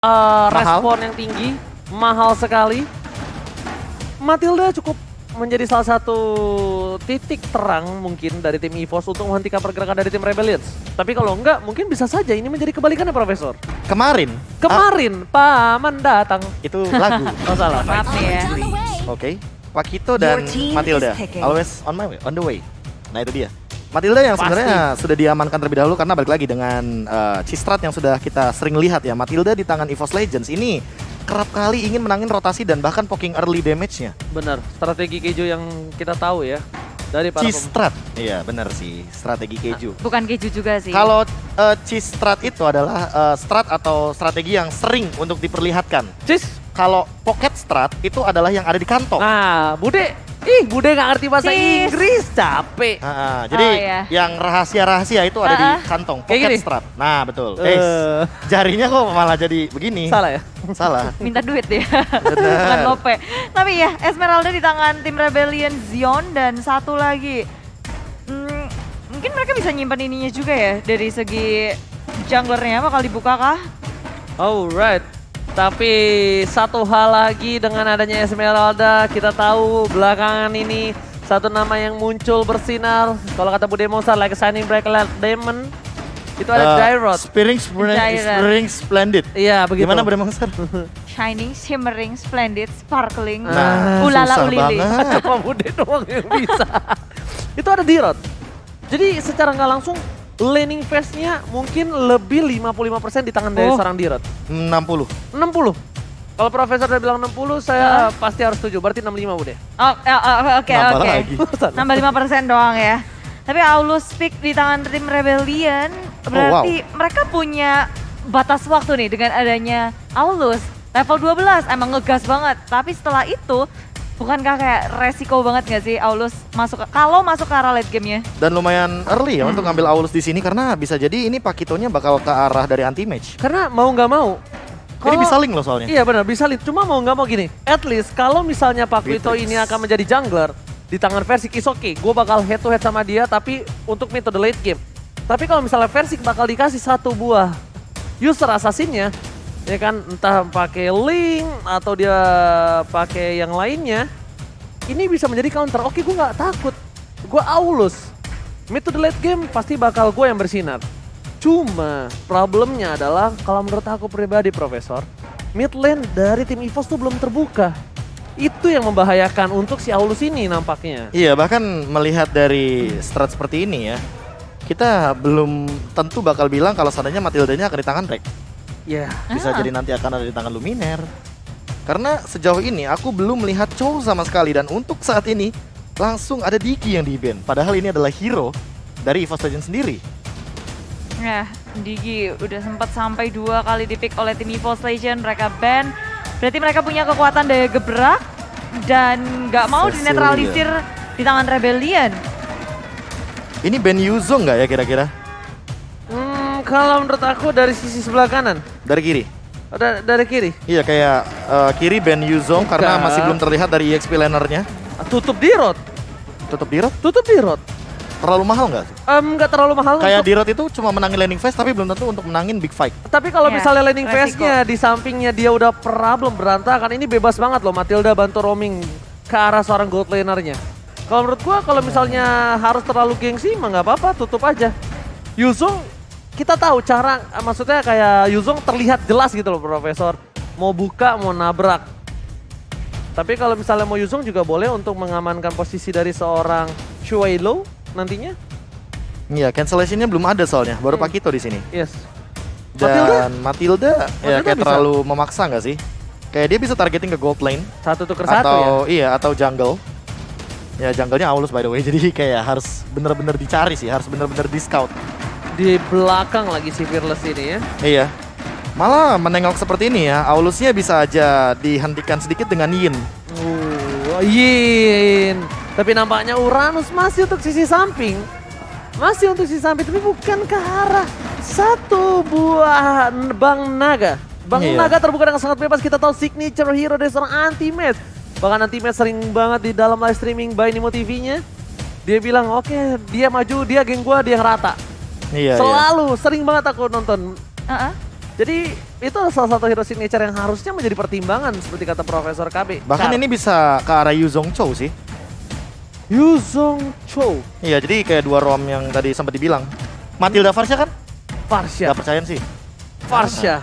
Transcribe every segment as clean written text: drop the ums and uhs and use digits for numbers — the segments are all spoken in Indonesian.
respon yang tinggi, mahal sekali. Matilda cukup menjadi salah satu titik terang mungkin dari tim EVOS untuk menghentikan pergerakan dari tim Rebellions. Tapi kalau enggak, mungkin bisa saja ini menjadi kebalikannya, Profesor. Kemarin Paman datang. itu lagu. Oh salah. Maaf nih ya. Oke, Pakito dan Matilda always on the way. Nah itu dia. Matilda yang Pasti. sebenarnya sudah diamankan terlebih dahulu karena balik lagi dengan Cistrat yang sudah kita sering lihat ya. Matilda di tangan EVOS Legends ini kerap kali ingin menangin rotasi dan bahkan poking early damage-nya. Benar, strategi keju yang kita tahu ya dari para Cistrat. Iya benar sih, strategi keju. Bukan keju juga sih. Kalau Cistrat itu adalah strat atau strategi yang sering untuk diperlihatkan. Cis. Kalau pocket strat itu adalah yang ada di kantong. Nah, Bude nggak ngerti bahasa Cis. Inggris, capek. Jadi iya. yang rahasia-rahasia itu ada di kantong, Kayak pocket gini? strap. Nah betul. Eh. Jarinya kok malah jadi begini. Salah ya? Salah. Minta duit ya, Benar. bukan lope. Tapi ya, Esmeralda di tangan tim Rebellion Zion dan satu lagi. Mungkin mereka bisa nyimpan ininya juga ya dari segi junglernya bakal dibuka kah? Alright. Tapi satu hal lagi dengan adanya Esmeralda, kita tahu belakangan ini satu nama yang muncul bersinar. Kalau kata Bude Monster, like a shining bright light diamond. Itu ada Dyrod. Spiring Splendid. Iya, begitu. Gimana Bre Monster? Shining, shimmering, splendid, sparkling, Nah, ulala susah ulili. banget. Cuma Bude doang yang bisa. Itu ada Dyrod. Jadi secara nggak langsung laning phase-nya mungkin lebih 55% di tangan dari seorang Dyrod. 60. 60. Kalau Profesor udah bilang 60, saya pasti harus setuju. Berarti 65 Bude. Oke. Nambah lagi. Nambah 5% doang ya. Tapi Aulus pick di tangan tim Rebellion, berarti mereka punya batas waktu nih dengan adanya Aulus. Level 12 emang ngegas banget, tapi setelah itu bukankah kayak resiko banget gak sih Aulus kalau masuk ke arah late game-nya? Dan lumayan early ya untuk ngambil Aulus di sini karena bisa jadi ini Pakitonya bakal ke arah dari anti-match. Karena mau nggak mau. Ini bisa link loh soalnya. Iya benar, bisa link. Cuma mau nggak mau gini. At least kalau misalnya Pak Vito Beatrix. ini akan menjadi jungler di tangan versi Kisoke, gue bakal head to head sama dia tapi untuk metode late game. Tapi kalau misalnya versi bakal dikasih satu buah user assassinnya, ya kan entah pakai link atau dia pakai yang lainnya, ini bisa menjadi counter. Oke, gue nggak takut. Gue Aulus. Metode late game pasti bakal gue yang bersinar. Cuma problemnya adalah kalau menurut aku pribadi Profesor, mid lane dari tim EVOS tuh belum terbuka. Itu yang membahayakan untuk si Aulus ini nampaknya. Iya, bahkan melihat dari strat seperti ini ya, kita belum tentu bakal bilang kalau seandainya Matildanya akan di tangan Rek. Ya. Bisa jadi nanti akan ada di tangan Luminer. Karena sejauh ini aku belum melihat Chow sama sekali dan untuk saat ini langsung ada Diki yang di-ban. Padahal ini adalah hero dari EVOS Legends sendiri. Nah, Digi udah sempat sampai 2 kali di-pick oleh tim EVOS Legends, mereka ban. Berarti mereka punya kekuatan daya gebrak dan nggak mau Cecilia. dinetralisir di tangan Rebellion. Ini ban Yuzong nggak ya kira-kira? Kalau menurut aku dari sisi sebelah kanan, Dari kiri? dari kiri, Iya kayak kiri ban Yuzong karena Enggak. masih belum terlihat dari EXP lanernya. tutup Dyrod, Tutup Dirot? tutup Dyrod. Terlalu mahal nggak sih? Nggak terlalu mahal. Kayak untuk- Dirot itu cuma menangin laning phase tapi belum tentu untuk menangin big fight. Tapi kalau Ya, misalnya landing resiko. phase-nya di sampingnya dia udah problem berantakan, ini bebas banget loh Matilda bantu roaming ke arah seorang gold laner-nya. Kalau menurut gua kalau misalnya harus terlalu gengsi mah nggak apa-apa, tutup aja. Yuzong kita tahu cara, maksudnya kayak Yuzong terlihat jelas gitu loh Profesor. Mau buka, mau nabrak. Tapi kalau misalnya mau Yuzong juga boleh untuk mengamankan posisi dari seorang Shuai-Lo nantinya. Iya, cancellation-nya belum ada soalnya, baru Pakito di sini. Yes. Dan Matilda ya Matilda kayak bisa. terlalu memaksa nggak sih? Kayak dia bisa targeting ke gold lane Satu tuker satu ya. atau iya atau jungle. Ya jungle-nya Aulus by the way, jadi kayak harus bener-bener dicari sih, harus bener-bener di scout. Di belakang lagi si Fearless ini ya. Iya. Malah menengok seperti ini ya, Aulusnya bisa aja dihentikan sedikit dengan Yin. Yin. Tapi nampaknya Uranus masih untuk sisi samping. Masih untuk sisi samping, tapi bukan ke arah satu buah Bang Naga. Bang Iya. Naga terbuka dengan sangat bebas. Kita tahu signature hero dari seorang Anti-Match. Bahkan Anti-Match sering banget di dalam live streaming by Nimo TV-nya. Dia bilang, oke, dia maju, dia geng gua, dia yang rata. Iya, iya. Selalu, sering banget aku nonton. Heeh. Jadi itu salah satu hero signature yang harusnya menjadi pertimbangan seperti kata Profesor KB. Bahkan ini bisa ke arah Yu Zhong Chou sih. Yu Zhong Chou. Iya, jadi kayak dua ROM yang tadi sempat dibilang. Matilda Varsha kan? Varsha. Gak percayaan sih. Varsha.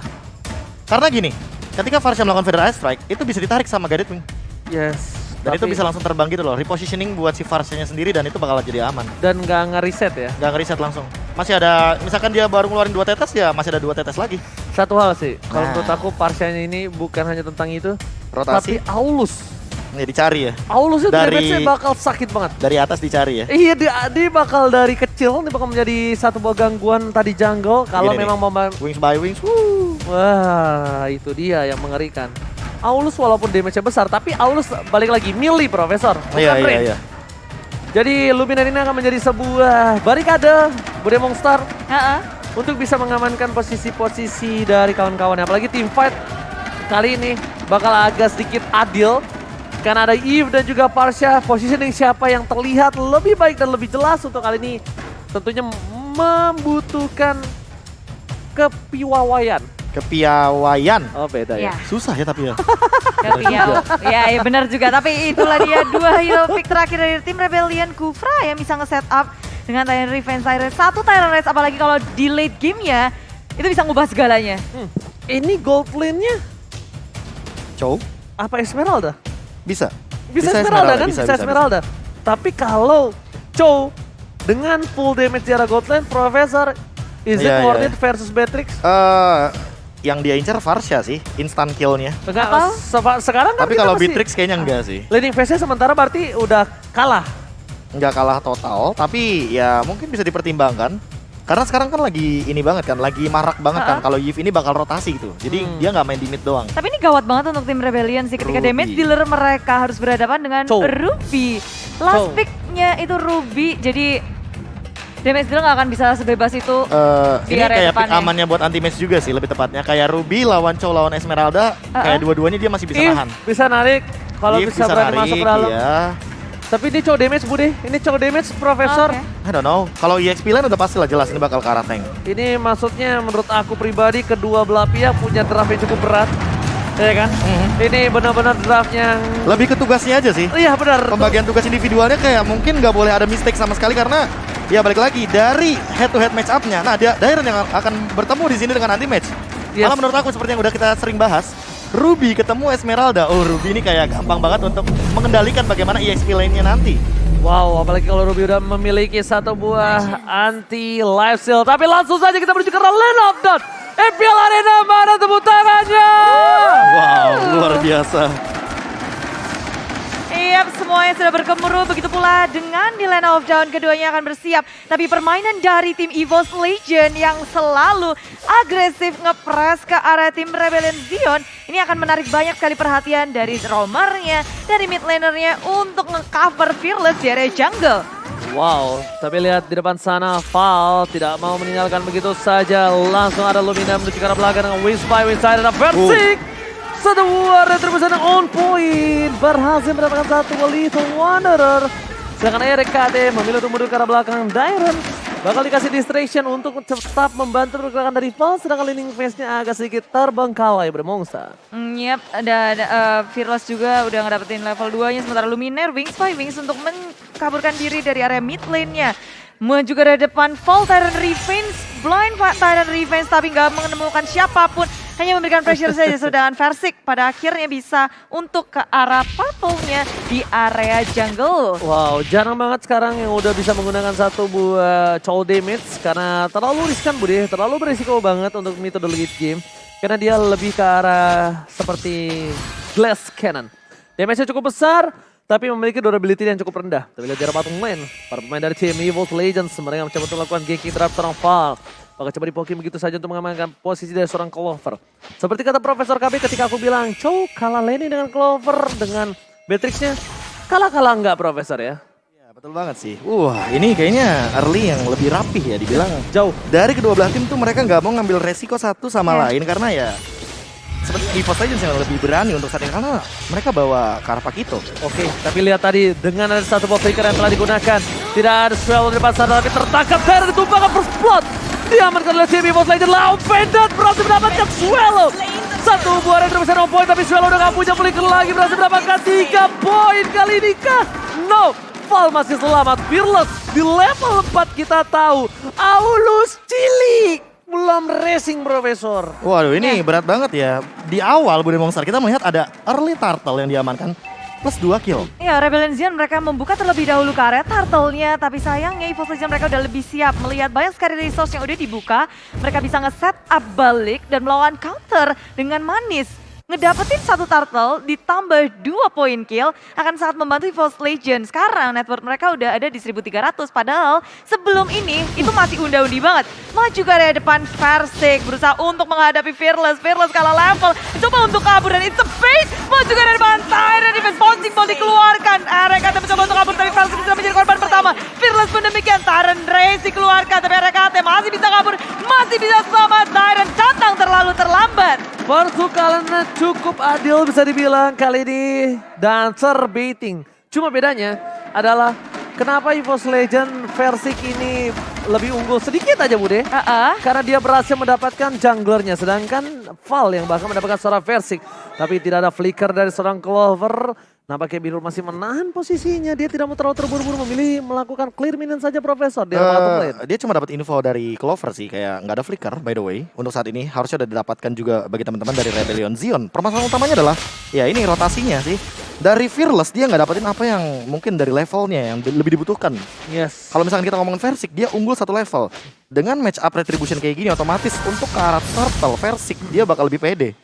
Karena gini, ketika Varsha melakukan Feather Ice Strike, itu bisa ditarik sama Guided Wing. Yes. Dan itu bisa langsung terbang gitu loh. Repositioning buat si Varshanya sendiri dan itu bakal jadi aman. Dan nggak nge-reset ya. Gak nge-reset langsung. Masih ada, misalkan dia baru ngeluarin 2 tetes ya masih ada 2 tetes lagi. Satu hal sih, kalau Nah. menurut aku Varshanya ini bukan hanya tentang itu, Rotasi. tapi Aulus. Ini dicari ya. Aulus itu Dari- damage-nya bakal sakit banget. Dari atas dicari ya. Iya, dia bakal dari kecil, dia bakal menjadi satu buah gangguan tadi jungle. Kalau Gini memang mau Wings by Wings. Woo. wah, itu dia yang mengerikan. Aulus walaupun damage-nya besar, tapi Aulus balik lagi melee, Profesor. Bukan Iya, iya, range. iya. Jadi Luminar ini akan menjadi sebuah barikade Bude Monster Heeh. untuk bisa mengamankan posisi-posisi dari kawan-kawannya. Apalagi team fight kali ini bakal agak sedikit adil. Karena ada Eve dan juga Varsha, positioning siapa yang terlihat lebih baik dan lebih jelas untuk kali ini tentunya membutuhkan kepiawaian. Kepiawaian. Oh beda ya. Ya. Susah ya tapi ya. Tapi ya benar juga. Tapi itulah dia dua hero pick terakhir dari tim Rebellion. Kufra yang bisa nge-set up dengan Tyrant Revenge Siren. Satu Tyrant Race apalagi kalau di late game ya, itu bisa ngubah segalanya. Ini gold lane-nya Chow. apa Esmeralda? Bisa. Bisa Esmeralda kan? Bisa, bisa. Esmeralda. Tapi kalau Chow dengan full damage di arah gold lane, Profesor, is it Iya, worth iya. it versus Beatrix? Yang dia incar Varsha sih, instant kill-nya. Enggak, Atau? sekarang kan Tapi kita kalau masih- Beatrix kayaknya enggak sih. Leading phase-nya sementara berarti udah kalah. Enggak kalah total, tapi ya mungkin bisa dipertimbangkan. Karena sekarang kan lagi ini banget kan, lagi marak banget kan. Kalau Yves ini bakal rotasi gitu. Jadi dia nggak main di mid doang. Tapi ini gawat banget untuk tim Rebellion sih ketika Ruby. damage dealer mereka harus berhadapan dengan Chow. Ruby. Last Chow. pick-nya itu Ruby, jadi damage dealer nggak akan bisa sebebas itu. Di Ini area kayak pick depannya. amannya buat anti match juga sih lebih tepatnya. Kayak Ruby lawan Chow lawan Esmeralda, kayak dua-duanya dia masih bisa Eve nahan. bisa narik kalau Eve bisa berani masuk ke dalam. iya. Tapi ini Chow damage Bude, ini Chow damage Profesor. Oke. I don't know. Kalau EXP lane udah pasti lah jelas ini bakal ke arah tank. Ini maksudnya menurut aku pribadi kedua belah pihak punya draft yang cukup berat. Ya kan? Ini benar-benar draft yang Lebih ke tugasnya aja sih. iya benar. Pembagian tugas individualnya kayak mungkin nggak boleh ada mistake sama sekali karena ya balik lagi dari head to head match up-nya. Nah, dia Dairon yang akan bertemu di sini dengan anti match. Yes. Malah menurut aku seperti yang udah kita sering bahas, Ruby ketemu Esmeralda. Oh, Ruby ini kayak gampang banget untuk mengendalikan bagaimana EXP lane-nya nanti. Wow, apalagi kalau Ruby udah memiliki satu buah anti life steal. Tapi langsung saja kita menuju ke lane of dawn. EPL Arena, mana tepuk tangannya? Wow, luar biasa. Iya, semuanya sudah bergemuruh. Begitu pula dengan di Lane of Dawn keduanya akan bersiap. Tapi permainan dari tim EVOS Legend yang selalu agresif nge-press ke arah tim Rebellion Zion. Ini akan menarik banyak sekali perhatian dari roamernya, dari mid lanernya untuk nge-cover Fearless di area jungle. Wow, tapi lihat di depan sana Val tidak mau meninggalkan begitu saja. Langsung ada Lumina menuju ke arah belakang dengan Wings by Wingside dan Versik. Satu buah retribution on point. Berhasil mendapatkan satu Little Wanderer. Sedangkan RKT memilih untuk mundur ke arah belakang. Dairon bakal dikasih distraction untuk tetap membantu pergerakan dari Val. Sedangkan leading phase-nya agak sedikit terbengkalai bermongsa. Yap, ada Fearless juga udah ngedapetin level 2-nya. Sementara Luminaire Wings by Wings untuk mengkaburkan diri dari area mid lane-nya. Juga ada depan Fall Tyrant Revenge, Blind Tyrant Revenge tapi nggak menemukan siapapun. Hanya memberikan pressure saja, sedangkan Versik pada akhirnya bisa untuk ke arah purple-nya di area jungle. Wow, jarang banget sekarang yang udah bisa menggunakan satu buah Chow damage karena terlalu riskan Bude, terlalu berisiko banget untuk metode late game. Karena dia lebih ke arah seperti Glass Cannon. Damage-nya cukup besar, tapi memiliki durability yang cukup rendah. Tapi lihat jarak patung lane, para pemain dari tim EVOS Legends mereka mencoba untuk melakukan ganking terhadap seorang Val. Maka coba dipoking begitu saja untuk mengamankan posisi dari seorang Clover. Seperti kata Profesor KB ketika aku bilang, Chow kalah lane dengan Clover, dengan Beatrix-nya. Kalah-kalah enggak Profesor ya? Ya, betul banget sih. Wah, ini kayaknya early yang lebih rapih ya dibilang. Jauh. Dari kedua belah tim tuh mereka nggak mau ngambil resiko satu sama lain karena ya seperti EVOS Legends yang lebih berani untuk saat ini karena mereka bawa Karpakito. Oke, tapi lihat tadi dengan ada satu ball flicker yang telah digunakan. Tidak ada spell di depan sana tapi tertangkap dari ditumpahkan first blood. Diamankan oleh tim EVOS Legends. Laufendet berhasil mendapatkan Swallow. Satu buah Retro bisa 0 poin, tapi Swallow udah gak punya flicker lagi. Berhasil mendapatkan 3 poin kali ini kah? No, Val masih selamat. Fearless di level 4 kita tahu. Aulus cilik. Belum racing, Profesor. Waduh, ini berat banget ya. Di awal Bude Monster kita melihat ada early turtle yang diamankan plus 2 kill. Ya, Rebellion Zion mereka membuka terlebih dahulu karet turtle-nya, tapi sayangnya EVOS Legends mereka udah lebih siap melihat banyak sekali resource yang udah dibuka. Mereka bisa nge-set up balik dan melawan counter dengan manis. Ngedapetin satu turtle ditambah 2 poin kill akan sangat membantu EVOS Legends. Sekarang network mereka udah ada di 1300, padahal sebelum ini itu masih unda-undi banget. Maju ke area depan Versik berusaha untuk menghadapi Fearless. Fearless kalah level, coba untuk kabur dan it's a bait. Maju ke area depan Tyrant, defense bouncing ball dikeluarkan. RKT mencoba untuk kabur tapi Versik bisa menjadi korban pertama. Fearless pun demikian, Tyrant Race dikeluarkan tapi RKT masih bisa kabur, masih bisa selamat. Tyrant datang terlalu terlambat. Pertukarannya cukup adil bisa dibilang kali ini. Dancer baiting. Cuma bedanya adalah kenapa EVOS Legends Versik ini lebih unggul sedikit aja Bude. Karena dia berhasil mendapatkan junglernya. Sedangkan Val yang bahkan mendapatkan seorang Versik. Tapi tidak ada flicker dari seorang Clover. Nampaknya Birul masih menahan posisinya. Dia tidak mau terlalu terburu-buru memilih melakukan clear minion saja Profesor. Dia cuma dapat info dari Clover sih. Kayak nggak ada flicker by the way. Untuk saat ini harusnya udah didapatkan juga bagi teman-teman dari Rebellion Zion. Permasalahan utamanya adalah ya ini rotasinya sih. Dari Fearless dia nggak dapetin apa yang mungkin dari levelnya yang lebih dibutuhkan. Yes. Kalau misalkan kita ngomongin Versik, dia unggul satu level. Dengan match up retribution kayak gini otomatis untuk ke arah turtle Versik dia bakal lebih pede.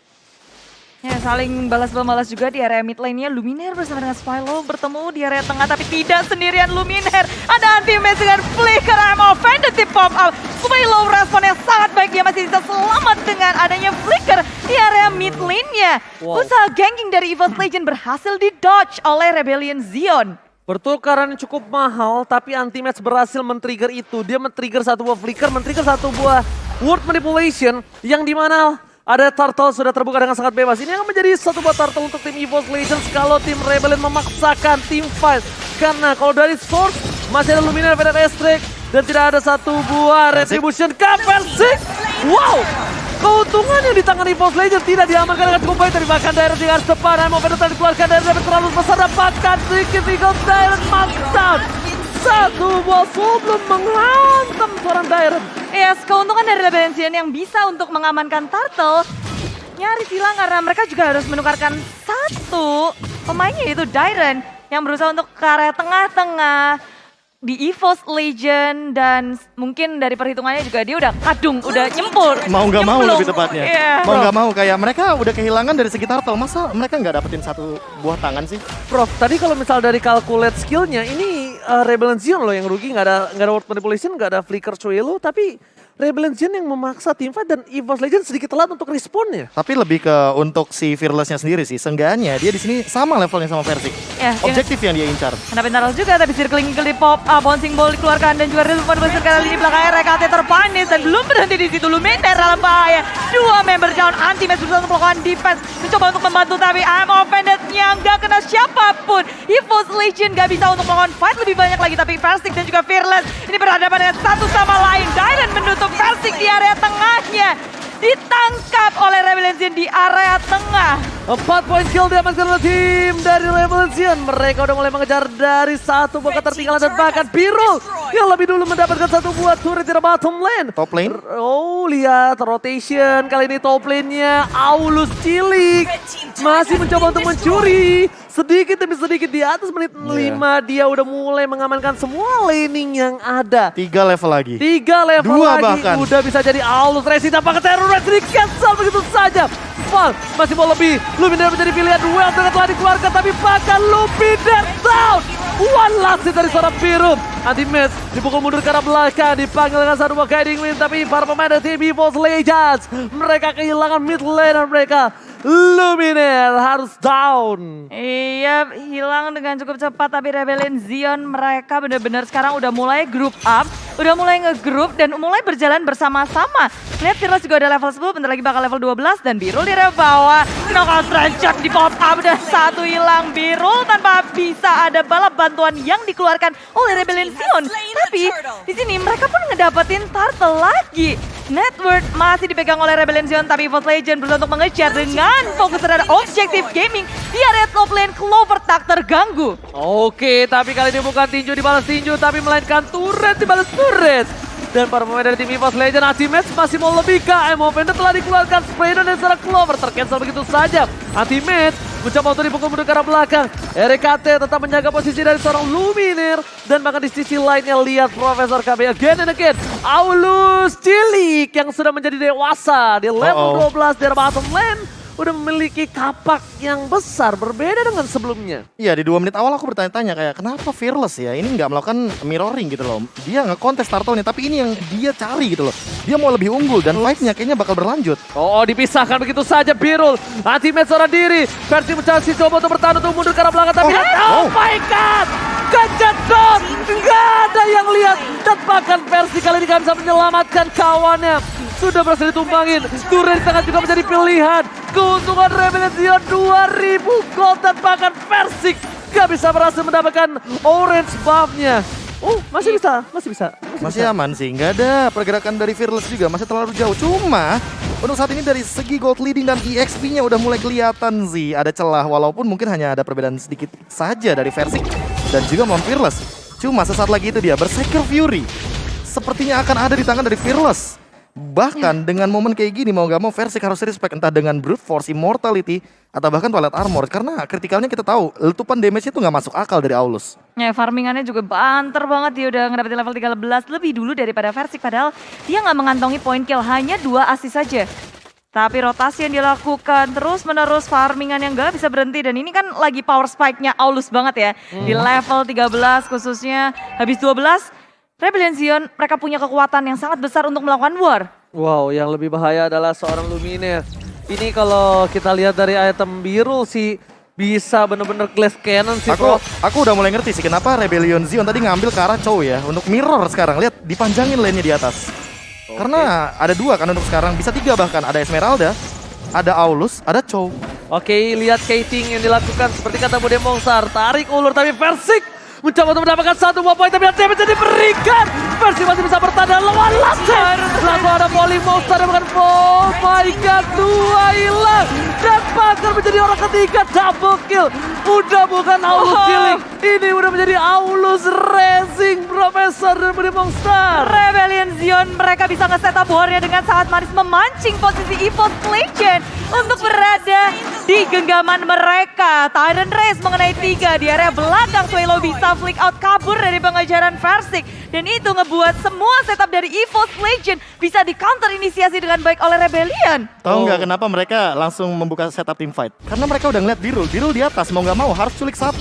Ya, saling balas-balas juga di area mid lane-nya. Luminaire bersama dengan Spylo bertemu di area tengah, tapi tidak sendirian Luminaire. Ada anti-match dengan flicker, I'm offended di pop up. Spylo responnya sangat baik, dia masih bisa selamat dengan adanya flicker di area mid lane-nya. Usaha ganking dari EVOS Legends berhasil di-dodge oleh Rebellion Zion. Pertukaran cukup mahal, tapi anti-match berhasil men-trigger itu. Dia men-trigger satu buah flicker, men-trigger satu buah word manipulation, yang dimana ada turtle sudah terbuka dengan sangat bebas. Ini akan menjadi satu buah turtle untuk tim EVOS Legends kalau tim Rebellion memaksakan tim fight. Karena kalau dari source masih ada Luminaire, Fennet Estrek, dan tidak ada satu buah retribution Versik. Wow! Keuntungannya di tangan EVOS Legends tidak diamankan dengan cukup baik. Tapi bahkan Direct di garis depan, Emo Fennet dikeluarkan dari Rebellion terlalu besar. Dapatkan sedikit Eagle Direct mantap. Satu buah sebelum menghantam seorang Direct. Yes, keuntungan dari Rebellion Zion yang bisa untuk mengamankan turtle nyaris hilang karena mereka juga harus menukarkan satu pemainnya yaitu Dairen yang berusaha untuk ke area tengah-tengah di EVOS Legend, dan mungkin dari perhitungannya juga dia udah kadung, udah nyempur. Mau nggak mau lebih tepatnya. Yeah. Mau nggak mau kayak mereka udah kehilangan dari segi turtle. Masa mereka nggak dapetin satu buah tangan sih? Prof, tadi kalau misal dari calculate skillnya ini Rebellion Zion loh yang rugi, nggak ada word manipulation, nggak ada flicker Chuelo, tapi Rebellion Zion yang memaksa tim fight dan EVOS Legends sedikit telat untuk responnya. Tapi lebih ke untuk si Fearless-nya sendiri sih. Seenggaknya dia di sini sama levelnya sama Versik. Ya, Objektif yang dia incar. Kena pintar juga, tapi circling di pop up, bouncing ball dikeluarkan dan juga Rizwan berhasil kali ini belakang RKT terpanis dan belum berhenti di situ. Luminaire dalam bahaya. Dua member down, anti-match berusaha untuk melakukan defense, mencoba untuk membantu tapi I'm offended yang gak kena siapapun. EVOS Legend gak bisa untuk melakukan fight lebih banyak lagi, tapi Versik dan juga Fearless ini berhadapan dengan satu sama lain. Dairen menutup Versik di area tengahnya. Ditangkap oleh Rebellion Zion di area tengah. 4 poin kill diamankan oleh tim dari Rebellion Zion. Mereka udah mulai mengejar dari satu buah ketertinggalan dan bahkan Birul yang lebih dulu mendapatkan satu buah turret di bottom lane. Top lane. Oh, lihat rotation kali ini top lane-nya Aulus cilik masih mencoba untuk mencuri. Sedikit demi sedikit di atas menit 5 dia udah mulai mengamankan semua laning yang ada. 3 level lagi. 3 level 2 lagi bahkan. udah bisa jadi Aulus Racing tanpa keteruran di cancel begitu saja. Val masih mau lebih. Luminaire menjadi pilihan duel dengan telah dikeluarkan tapi bahkan Luminaire down. One last hit dari seorang Biru. Anti-match dipukul mundur ke arah belakang, dipanggil dengan satu buah guiding wind, tapi para pemain dari tim EVOS Legends mereka kehilangan mid laner mereka. Luminaire harus down. Iya, hilang dengan cukup cepat, tapi Rebellion Zion mereka benar-benar sekarang udah mulai group up, udah mulai nge-group dan mulai berjalan bersama-sama. Lihat Fearless juga udah level 10, bentar lagi bakal level 12 dan Birul di bawah. Knockout Trenchard di pop up dan satu hilang. Birul tanpa bisa ada balap bantuan yang dikeluarkan oleh Rebellion Zion. Tapi di sini mereka pun ngedapetin turtle lagi. Network masih dipegang oleh Rebellion Zion, tapi EVOS Legend berusaha untuk mengejar dengan fokus terhadap objektif gaming di area top lane. Clover tak terganggu. Oke, tapi kali ini bukan tinju dibalas tinju, tapi melainkan turret dibalas turret. Dan para pemain dari tim EVOS Legend, Ultimate masih mau lebih KM. Offender telah dikeluarkan, spray dan secara Clover tercancel begitu saja. Ultimate mencoba untuk dipukul mundur ke arah belakang. RKT tetap menjaga posisi dari seorang Luminir. Dan bahkan di sisi lainnya lihat Profesor KB again and again. Aulus Cilik yang sudah menjadi dewasa di level 12 di bottom lane. Udah memiliki kapak yang besar, berbeda dengan sebelumnya. Iya, di 2 menit awal aku bertanya-tanya kayak kenapa Fearless ya ini nggak melakukan mirroring gitu loh. Dia nge-contest turtle-nya, tapi ini yang dia cari gitu loh. Dia mau lebih unggul dan fight-nya kayaknya bakal berlanjut. Oh, dipisahkan begitu saja Birul. Ultimate seorang diri. Versi mencari coba untuk bertahan untuk mundur ke arah belakang. Tapi oh my god! Kejedot! Nggak ada yang lihat. Dan bahkan Versi kali ini gak bisa menyelamatkan kawannya. Sudah berhasil ditumbangin. Turret di tengah juga menjadi pilihan. Keuntungan Rebellion Zion 2000 gold dan bahkan Versik gak bisa berhasil mendapatkan orange buff-nya. Oh, masih bisa. Masih aman sih, nggak ada pergerakan dari Fearless juga, masih terlalu jauh. Cuma untuk saat ini dari segi gold leading dan EXP-nya udah mulai kelihatan sih ada celah. Walaupun mungkin hanya ada perbedaan sedikit saja dari Versik dan juga melawan Fearless. Cuma sesaat lagi itu dia Berserker Fury sepertinya akan ada di tangan dari Fearless. Bahkan dengan momen kayak gini mau gak mau Versik harus respect entah dengan Brute Force, Immortality atau bahkan Twilight Armor. Karena kritikalnya kita tahu letupan damage itu gak masuk akal dari Aulus. Ya, farmingannya juga banter banget, dia udah ngedapetin level 13 lebih dulu daripada Versik. Padahal dia gak mengantongi point kill, hanya 2 assist saja. Tapi rotasi yang dilakukan terus menerus, farmingan yang gak bisa berhenti. Dan ini kan lagi power spike-nya Aulus banget ya. Di level 13 khususnya habis 12. Rebellion Zion, mereka punya kekuatan yang sangat besar untuk melakukan war. Wow, yang lebih bahaya adalah seorang Luminir. Ini kalau kita lihat dari item biru sih bisa bener-bener glass cannon sih, bro. Aku udah mulai ngerti sih kenapa Rebellion Zion tadi ngambil ke arah Chow ya. Untuk mirror sekarang, lihat dipanjangin lane-nya di atas. Karena ada 2 kan untuk sekarang, bisa 3 bahkan. Ada Esmeralda, ada Aulus, ada Chow. Oke, lihat kiting yang dilakukan seperti kata Bude Mongsar. Tarik ulur tapi Versik mencoba untuk mendapatkan 1 buah poin, tapi damage diberikan. Versi masih bisa bertahan lawan Laser. Langsung ada volley monster dan bukan, oh my god, 2 hilang. Dan Packer menjadi orang ketiga, double kill. Udah bukan Aulus Cilik, ini udah menjadi Aulus Racing, Profesor dan Bude Monster. Rebellion Zion, mereka bisa nge-setup warnya dengan sangat manis, memancing posisi EVOS Legend untuk berada di genggaman mereka. Tyrant Race mengenai 3 di area belakang. Swelo bisa flick out kabur dari pengejaran Versik. Dan itu ngebuat semua setup dari EVOS Legend bisa di counter inisiasi dengan baik oleh Rebellion. Tahu nggak kenapa mereka langsung membuka setup team fight? Karena mereka udah ngeliat Birul di atas, mau nggak mau harus culik 1.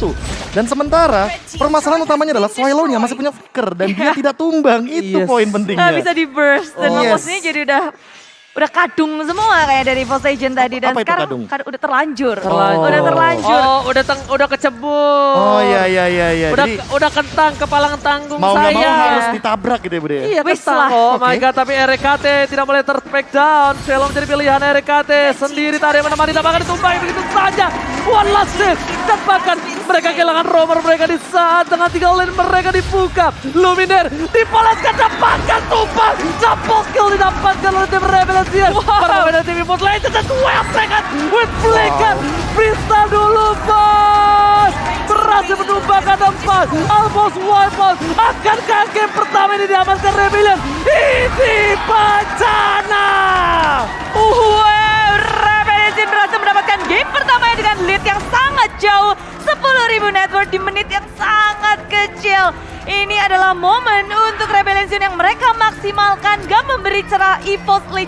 Dan sementara permasalahan utamanya adalah Swallow-nya masih punya flicker dan dia tidak tumbang. Itu poin pentingnya. Nggak bisa di burst dan maksudnya jadi udah kadung semua kayak dari EVOS Legend tadi. Dan apa itu sekarang kadung? udah terlanjur. Terlanjur. Udah terlanjur. Oh, udah kecebur. Oh iya. Jadi Udah kentang kepala tanggung mau nggak saya. mau harus ditabrak gitu ya Bude. Iya, Wis kentang. lah. Oh my Oke. god, tapi RKT tidak boleh ter-back down. Selo menjadi pilihan RKT sendiri. Tadi menemani, tak bakal ditumpangi begitu saja. One last hit. Dan bahkan mereka kehilangan roamer mereka di saat tengah 3 lane mereka dibuka. Luminir dipoleskan, dapatkan tumpang. Double kill didapatkan oleh tim Rebellion Zion. Para pemain dari tim EVOS Legend dan 12 second with flicker. Freestyle dulu, bos. Berhasil menumbangkan 4. Almost wipe out. Akankah game pertama ini diamankan Rebellion? Ini bencana. Rebellion berhasil mendapatkan game pertamanya dengan lead yang sangat jauh. 10.000 network di menit yang sangat kecil. Ini adalah momen untuk Rebellion yang mereka maksimalkan, gak memberi celah EVOS Legend